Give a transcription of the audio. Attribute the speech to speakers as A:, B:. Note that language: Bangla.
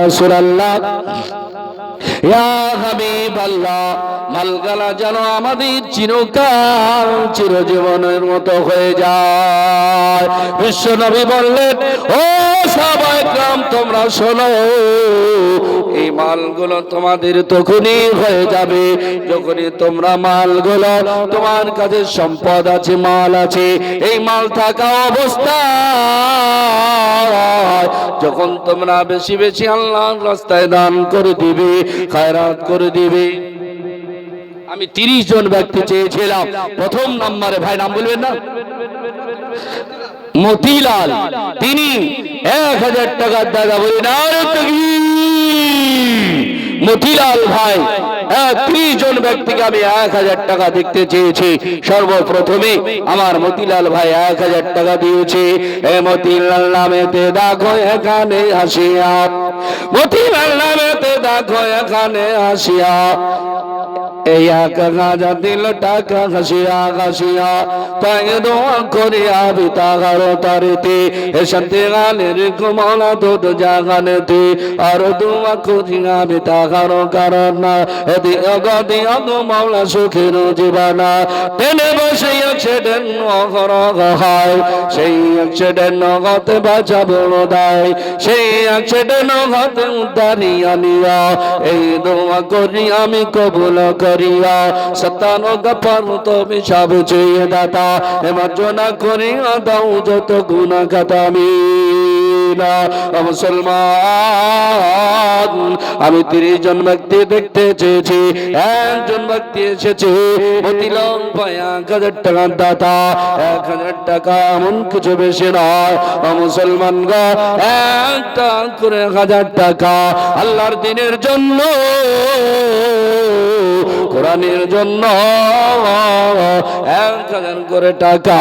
A: রাসূলুল্লাহ ইয়া হাবিবাল্লাহ, মালগালা যেন আমাদের চিরকাল চিরজীবনের মতো হয়ে যায়। বিশ্বনবী বললেন, ও সাহাবায়ে কেরাম তোমরা শোনো, এই মালগুলো তোমাদের তখনই হয়ে যাবে যখনই তোমরা মালগুলো, তোমার কাছে সম্পদ আছে, মাল আছে, এই মাল থাকা অবস্থায় যখন তোমরা বেশি বেশি আল্লাহর রাস্তায় দান করে দিবে, খায়রাত করে দিবে। আমি 30 জন ব্যক্তি চেয়েছিলাম। প্রথম নম্বরে, ভাই নাম বলবেন না, মতিলাল, তিনি 1000 টাকার দাদা বলেন, আরে তাকবীর। মতিলাল ভাই 30 জন ব্যক্তিকে আমি 1000 টাকা দেখতে চেয়েছি। সর্বপ্রথমে আমার মতিলাল ভাই 1000 টাকা দিয়েছে। এ মতিলাল নামেতে দেখো এখানে আসিয়া, মতিলাল নামেতে দেখো এখানে আসিয়া, এই 1000 দিল টাকা হাসিয়া হাসিয়া, তাই দোয়া করিয়া বিতাগার তারিতে শান্তি গানের কমলা দুধ জাগানেতে, আর দোয়া করিয়া বিতাগার কারণ এদি অগদি অগ মাওলা সুখের জীবনা। টেনে বসে অ্যাক্সিডেন্ট হয়, সেই অ্যাক্সিডেন্ট হতে বাঁচাবো দায়, সেই অ্যাক্সিডেন্ট হতে উদ্ধারিয়া নিয়া, এই দোয়া করি আমি কবুল করিয়া, সত্তানো গফার তুমি সব চেয়ে দাতা, মার্জনা করিয়া দাও যত গুনাহ খাতামি। মুসলমান, আমি 30 জন ব্যক্তি দেখতে চেয়েছি, একজন ব্যক্তি এসেছে, মতিলাল ভাই 1000 টাকার দাতা। 1000 টাকা এমন কিছু বেশি নয় মুসলমান গো, একটা করে 1000 টাকা আল্লাহর দ্বীনের জন্য, কোরআনের জন্য 1000 করে টাকা।